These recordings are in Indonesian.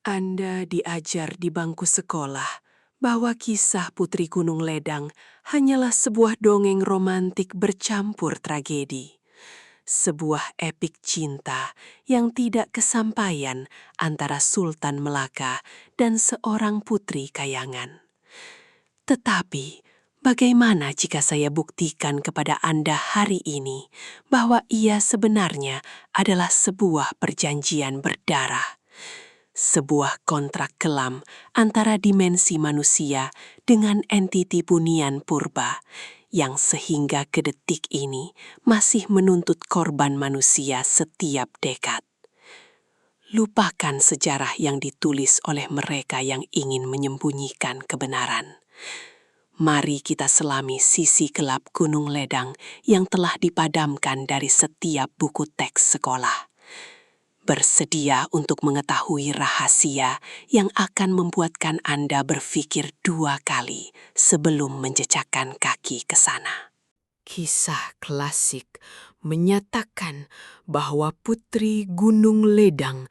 Anda diajar di bangku sekolah bahwa kisah Putri Gunung Ledang hanyalah sebuah dongeng romantik bercampur tragedi. Sebuah epik cinta yang tidak kesampaian antara Sultan Melaka dan seorang putri kayangan. Tetapi, bagaimana jika saya buktikan kepada Anda hari ini bahwa ia sebenarnya adalah sebuah perjanjian berdarah? Sebuah kontrak kelam antara dimensi manusia dengan entiti bunian purba yang sehingga ke detik ini masih menuntut korban manusia setiap dekad. Lupakan sejarah yang ditulis oleh mereka yang ingin menyembunyikan kebenaran. Mari kita selami sisi gelap Gunung Ledang yang telah dipadamkan dari setiap buku teks sekolah. Bersedia untuk mengetahui rahasia yang akan membuatkan Anda berpikir 2 kali sebelum menjejakkan kaki ke sana. Kisah klasik menyatakan bahwa Putri Gunung Ledang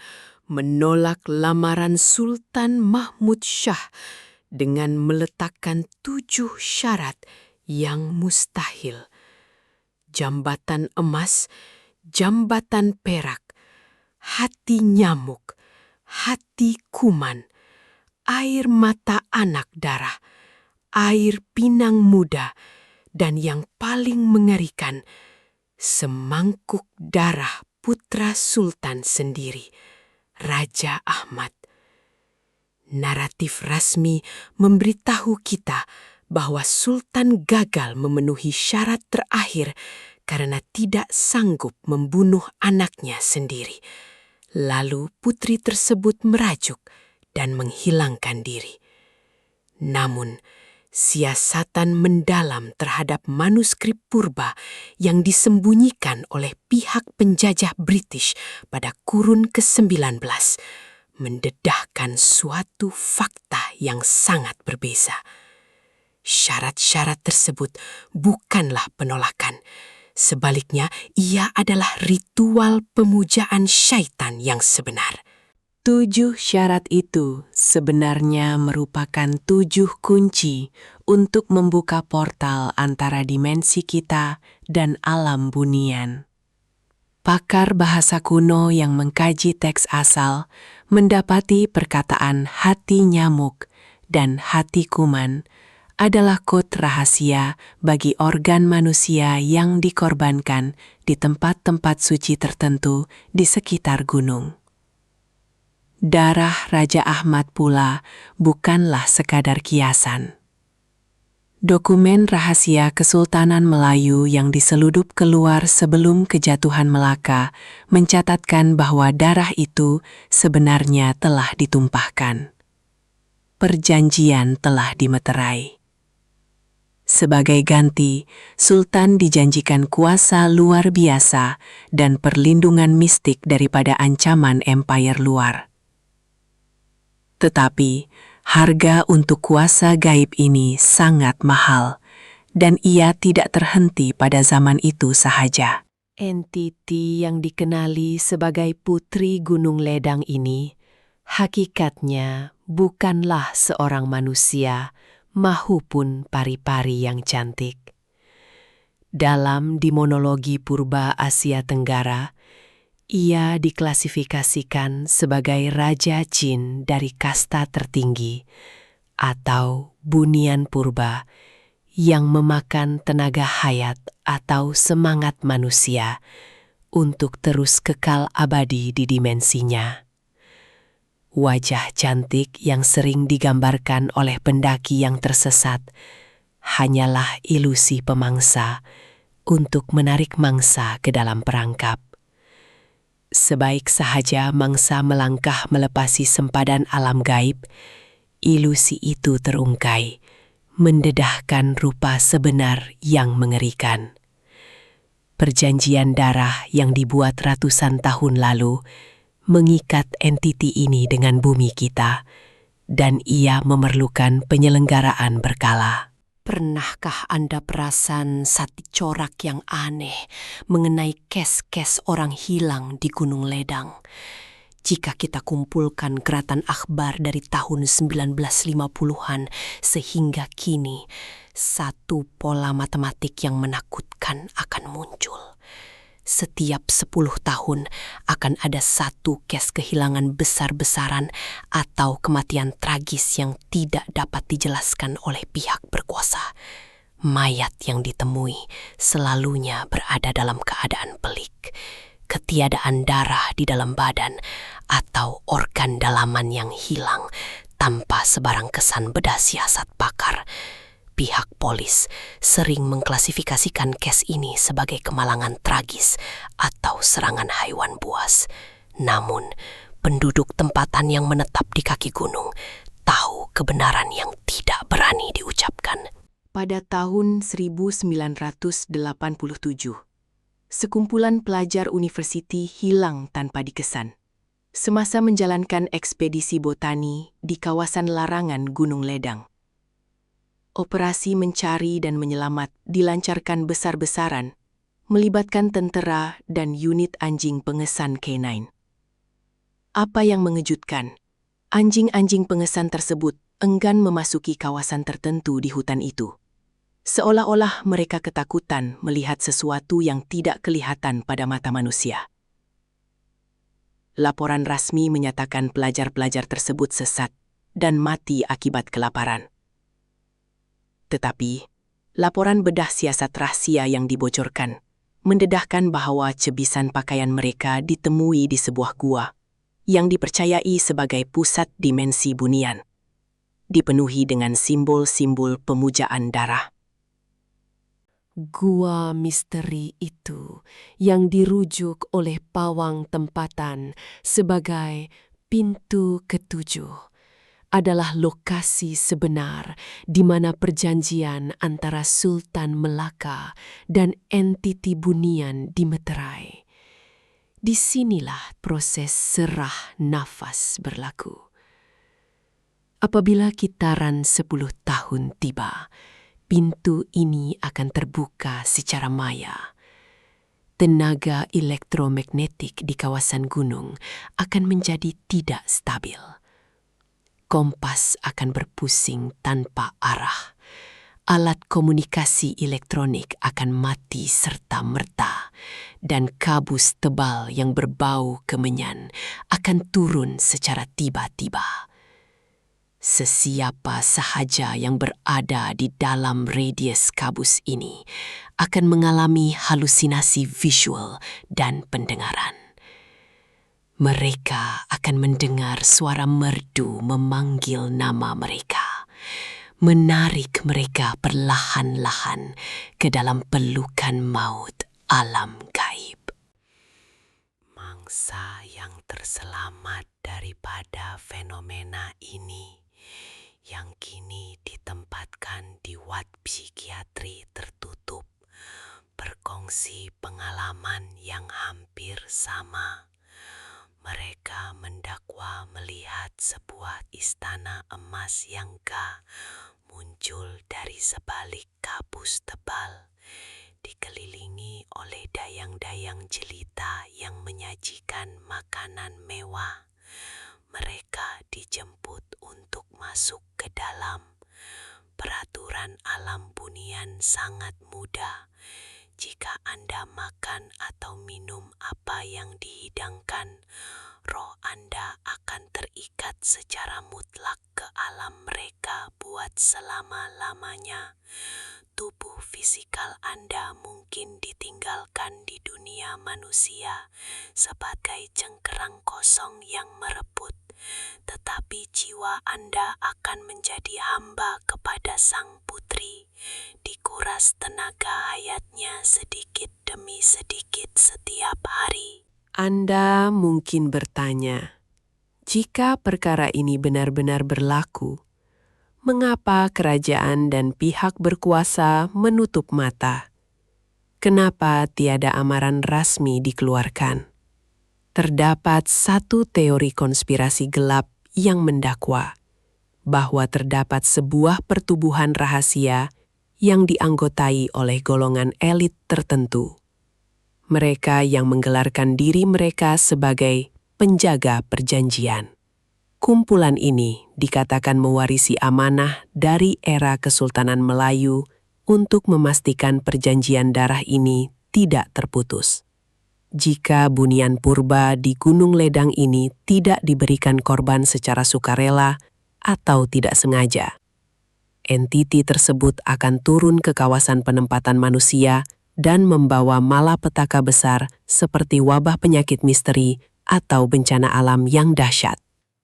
menolak lamaran Sultan Mahmud Shah dengan meletakkan 7 syarat yang mustahil. Jambatan emas, jambatan perak, hati nyamuk, hati kuman, air mata anak darah, air pinang muda, dan yang paling mengerikan, semangkuk darah putra Sultan sendiri, Raja Ahmad. Naratif rasmi memberitahu kita bahwa Sultan gagal memenuhi syarat terakhir karena tidak sanggup membunuh anaknya sendiri. Lalu putri tersebut merajuk dan menghilangkan diri. Namun, siasatan mendalam terhadap manuskrip purba yang disembunyikan oleh pihak penjajah British pada kurun ke-19 mendedahkan suatu fakta yang sangat berbeza. Syarat-syarat tersebut bukanlah penolakan. Sebaliknya, ia adalah ritual pemujaan syaitan yang sebenar. 7 syarat itu sebenarnya merupakan 7 kunci untuk membuka portal antara dimensi kita dan alam bunian. Pakar bahasa kuno yang mengkaji teks asal mendapati perkataan hati nyamuk dan hati kuman adalah kode rahasia bagi organ manusia yang dikorbankan di tempat-tempat suci tertentu di sekitar gunung. Darah Raja Ahmad pula bukanlah sekadar kiasan. Dokumen rahasia Kesultanan Melayu yang diseludup keluar sebelum kejatuhan Melaka mencatatkan bahwa darah itu sebenarnya telah ditumpahkan. Perjanjian telah dimeterai. Sebagai ganti, Sultan dijanjikan kuasa luar biasa dan perlindungan mistik daripada ancaman empire luar. Tetapi, harga untuk kuasa gaib ini sangat mahal, dan ia tidak terhenti pada zaman itu sahaja. Entiti yang dikenali sebagai Putri Gunung Ledang ini, hakikatnya bukanlah seorang manusia, mahupun pari-pari yang cantik. Dalam demonologi purba Asia Tenggara, ia diklasifikasikan sebagai Raja Jin dari kasta tertinggi atau bunian purba yang memakan tenaga hayat atau semangat manusia untuk terus kekal abadi di dimensinya. Wajah cantik yang sering digambarkan oleh pendaki yang tersesat hanyalah ilusi pemangsa untuk menarik mangsa ke dalam perangkap. Sebaik sahaja mangsa melangkah melepasi sempadan alam gaib, ilusi itu terungkai, mendedahkan rupa sebenar yang mengerikan. Perjanjian darah yang dibuat ratusan tahun lalu mengikat entiti ini dengan bumi kita, dan ia memerlukan penyelenggaraan berkala. Pernahkah Anda perasan satu corak yang aneh mengenai kes-kes orang hilang di Gunung Ledang? Jika kita kumpulkan geratan akhbar dari tahun 1950-an sehingga kini, satu pola matematik yang menakutkan akan muncul. Setiap 10 tahun akan ada satu kes kehilangan besar-besaran atau kematian tragis yang tidak dapat dijelaskan oleh pihak berkuasa. Mayat yang ditemui selalunya berada dalam keadaan pelik, ketiadaan darah di dalam badan, atau organ dalaman yang hilang tanpa sebarang kesan bedah siasat pakar. Pihak polis sering mengklasifikasikan kes ini sebagai kemalangan tragis atau serangan haiwan buas. Namun, penduduk tempatan yang menetap di kaki gunung tahu kebenaran yang tidak berani diucapkan. Pada tahun 1987, sekumpulan pelajar universiti hilang tanpa dikesan semasa menjalankan ekspedisi botani di kawasan larangan Gunung Ledang. Operasi mencari dan menyelamat dilancarkan besar-besaran, melibatkan tentara dan unit anjing pengesan K9. Apa yang mengejutkan, anjing-anjing pengesan tersebut enggan memasuki kawasan tertentu di hutan itu. Seolah-olah mereka ketakutan melihat sesuatu yang tidak kelihatan pada mata manusia. Laporan rasmi menyatakan pelajar-pelajar tersebut sesat dan mati akibat kelaparan. Tetapi, laporan bedah siasat rahasia yang dibocorkan mendedahkan bahwa cebisan pakaian mereka ditemui di sebuah gua yang dipercayai sebagai pusat dimensi bunian, dipenuhi dengan simbol-simbol pemujaan darah. Gua misteri itu yang dirujuk oleh pawang tempatan sebagai pintu ketujuh adalah lokasi sebenar di mana perjanjian antara Sultan Melaka dan entiti bunian dimeterai. Disinilah proses serah nafas berlaku. Apabila kitaran 10 tahun tiba, pintu ini akan terbuka secara maya. Tenaga elektromagnetik di kawasan gunung akan menjadi tidak stabil. Kompas akan berpusing tanpa arah. Alat komunikasi elektronik akan mati serta-merta, dan kabus tebal yang berbau kemenyan akan turun secara tiba-tiba. Sesiapa sahaja yang berada di dalam radius kabus ini akan mengalami halusinasi visual dan pendengaran. Mereka akan mendengar suara merdu memanggil nama mereka, menarik mereka perlahan-lahan ke dalam pelukan maut alam gaib. Mangsa yang terselamat daripada fenomena ini yang kini ditempatkan di ward psikiatri tertutup berkongsi pengalaman yang hampir sama. Mereka mendakwa melihat sebuah istana emas yang gagah muncul dari sebalik kabus tebal, dikelilingi oleh dayang-dayang jelita yang menyajikan makanan mewah. Mereka dijemput untuk masuk ke dalam. Peraturan alam bunian sangat mudah. Jika Anda makan atau minum apa yang dihidangkan, roh Anda akan terikat secara mutlak ke alam mereka buat selama-lamanya. Tubuh fisikal Anda mungkin ditinggalkan di dunia manusia sebagai cengkerang kosong yang merebut, tetapi jiwa Anda akan menjadi hamba kepada Sang Putri, dikuras tenaga hayatnya sedikit demi sedikit setiap hari. Anda mungkin bertanya, jika perkara ini benar-benar berlaku, mengapa kerajaan dan pihak berkuasa menutup mata? Kenapa tiada amaran rasmi dikeluarkan? Terdapat satu teori konspirasi gelap yang mendakwa bahwa terdapat sebuah pertubuhan rahasia yang dianggotai oleh golongan elit tertentu. Mereka yang menggelarkan diri mereka sebagai penjaga perjanjian. Kumpulan ini dikatakan mewarisi amanah dari era Kesultanan Melayu untuk memastikan perjanjian darah ini tidak terputus. Jika bunian purba di Gunung Ledang ini tidak diberikan korban secara sukarela atau tidak sengaja, entiti tersebut akan turun ke kawasan penempatan manusia dan membawa malapetaka besar seperti wabah penyakit misteri atau bencana alam yang dahsyat.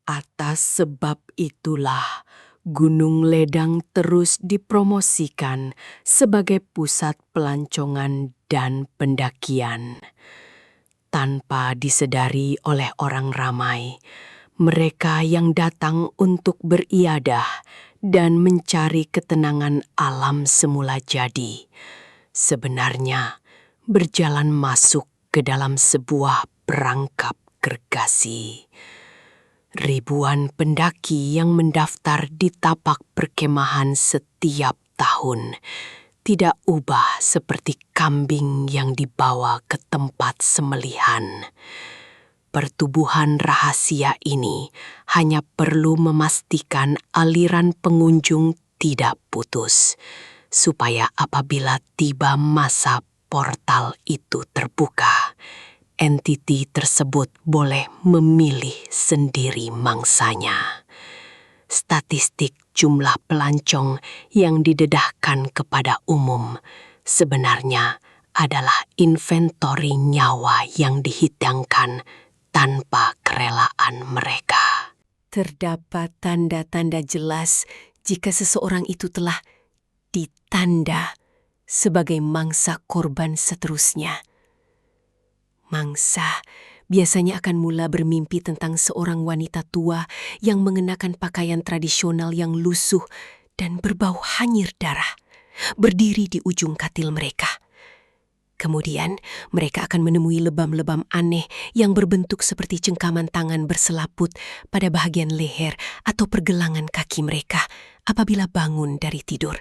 Atas sebab itulah, Gunung Ledang terus dipromosikan sebagai pusat pelancongan dan pendakian. Tanpa disedari oleh orang ramai, mereka yang datang untuk beriadah dan mencari ketenangan alam semula jadi, sebenarnya berjalan masuk ke dalam sebuah perangkap gergasi. Ribuan pendaki yang mendaftar di tapak perkemahan setiap tahun tidak ubah seperti kambing yang dibawa ke tempat sembelihan. Pertubuhan rahasia ini hanya perlu memastikan aliran pengunjung tidak putus, supaya apabila tiba masa portal itu terbuka, entiti tersebut boleh memilih sendiri mangsanya. Statistik jumlah pelancong yang didedahkan kepada umum sebenarnya adalah inventori nyawa yang dihidangkan tanpa kerelaan mereka. Terdapat tanda-tanda jelas jika seseorang itu telah ditanda sebagai mangsa korban seterusnya. Mangsa biasanya akan mula bermimpi tentang seorang wanita tua yang mengenakan pakaian tradisional yang lusuh dan berbau hanyir darah, berdiri di ujung katil mereka. Kemudian mereka akan menemui lebam-lebam aneh yang berbentuk seperti cengkaman tangan berselaput pada bahagian leher atau pergelangan kaki mereka apabila bangun dari tidur.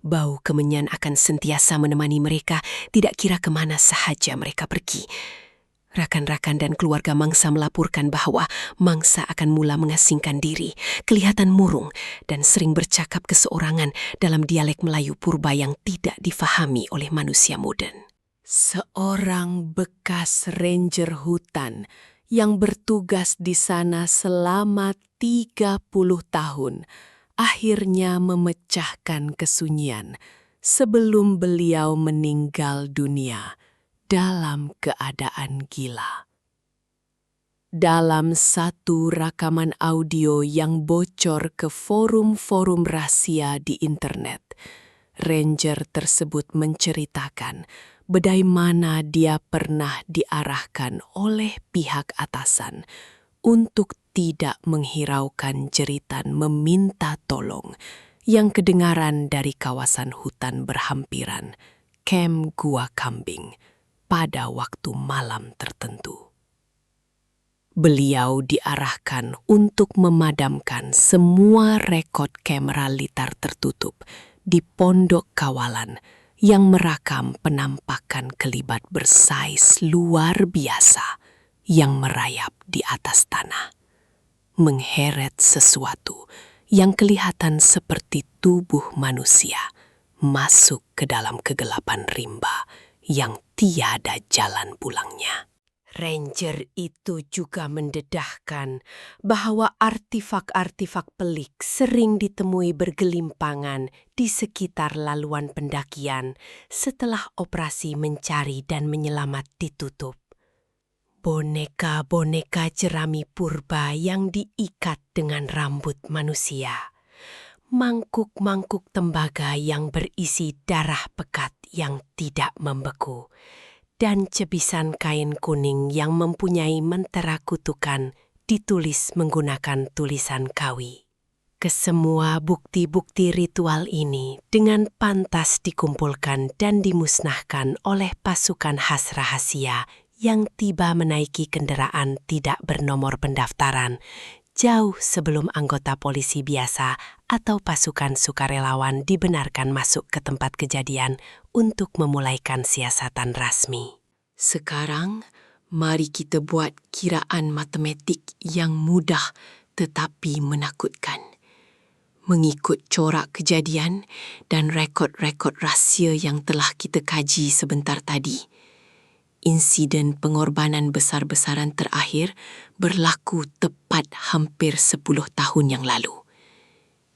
Bau kemenyan akan sentiasa menemani mereka, tidak kira kemana sahaja mereka pergi. Rakan-rakan dan keluarga mangsa melaporkan bahwa mangsa akan mula mengasingkan diri, kelihatan murung, dan sering bercakap keseorangan dalam dialek Melayu purba yang tidak difahami oleh manusia modern. Seorang bekas ranger hutan yang bertugas di sana selama 30 tahun akhirnya memecahkan kesunyian sebelum beliau meninggal dunia dalam keadaan gila. Dalam satu rakaman audio yang bocor ke forum-forum rahasia di internet, ranger tersebut menceritakan bagaimana dia pernah diarahkan oleh pihak atasan untuk tidak menghiraukan jeritan meminta tolong yang kedengaran dari kawasan hutan berhampiran, Kem Gua Kambing, pada waktu malam tertentu. Beliau diarahkan untuk memadamkan semua rekod kamera litar tertutup di pondok kawalan yang merakam penampakan kelibat bersaiz luar biasa yang merayap di atas tanah, mengheret sesuatu yang kelihatan seperti tubuh manusia masuk ke dalam kegelapan rimba yang tiada jalan pulangnya. Ranger itu juga mendedahkan bahwa artifak-artifak pelik sering ditemui bergelimpangan di sekitar laluan pendakian setelah operasi mencari dan menyelamat ditutup. Boneka-boneka jerami purba yang diikat dengan rambut manusia, mangkuk-mangkuk tembaga yang berisi darah pekat yang tidak membeku, dan cebisan kain kuning yang mempunyai mentera kutukan ditulis menggunakan tulisan Kawi. Kesemua bukti-bukti ritual ini dengan pantas dikumpulkan dan dimusnahkan oleh pasukan khas rahasia yang tiba menaiki kendaraan tidak bernomor pendaftaran jauh sebelum anggota polisi biasa atau pasukan sukarelawan dibenarkan masuk ke tempat kejadian untuk memulaikan siasatan rasmi. Sekarang, Mari kita buat kiraan matematik yang mudah tetapi menakutkan. Mengikut corak kejadian dan rekod-rekod rahsia yang telah kita kaji sebentar tadi, insiden pengorbanan besar-besaran terakhir berlaku tepat hampir 10 tahun yang lalu.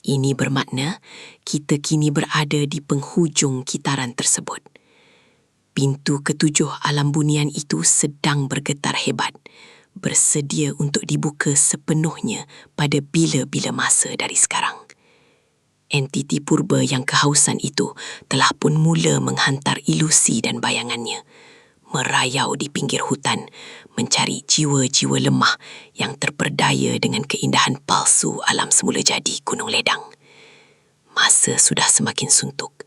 Ini bermakna kita kini berada di penghujung kitaran tersebut. Pintu ketujuh alam bunian itu sedang bergetar hebat, bersedia untuk dibuka sepenuhnya pada bila-bila masa dari sekarang. Entiti purba yang kehausan itu telah pun mula menghantar ilusi dan bayangannya, merayau di pinggir hutan, mencari jiwa-jiwa lemah yang terperdaya dengan keindahan palsu alam semula jadi Gunung Ledang. Masa sudah semakin suntuk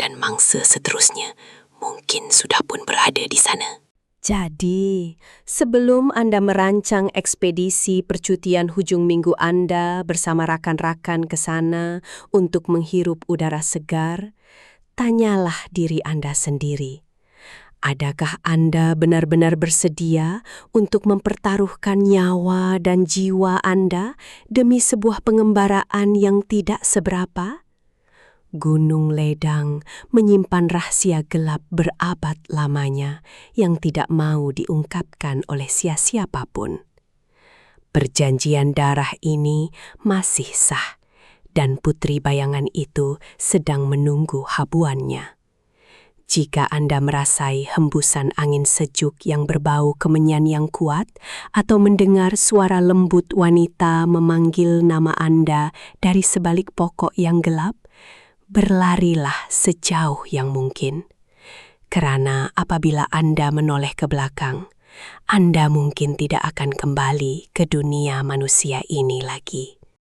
dan mangsa seterusnya mungkin sudah pun berada di sana. Jadi, sebelum Anda merancang ekspedisi percutian hujung minggu Anda bersama rakan-rakan ke sana untuk menghirup udara segar, tanyalah diri Anda sendiri. Adakah Anda benar-benar bersedia untuk mempertaruhkan nyawa dan jiwa Anda demi sebuah pengembaraan yang tidak seberapa? Gunung Ledang menyimpan rahasia gelap berabad lamanya yang tidak mau diungkapkan oleh siapapun. Perjanjian darah ini masih sah dan putri bayangan itu sedang menunggu habuannya. Jika Anda merasai hembusan angin sejuk yang berbau kemenyan yang kuat atau mendengar suara lembut wanita memanggil nama Anda dari sebalik pokok yang gelap, berlarilah sejauh yang mungkin. Kerana apabila Anda menoleh ke belakang, Anda mungkin tidak akan kembali ke dunia manusia ini lagi.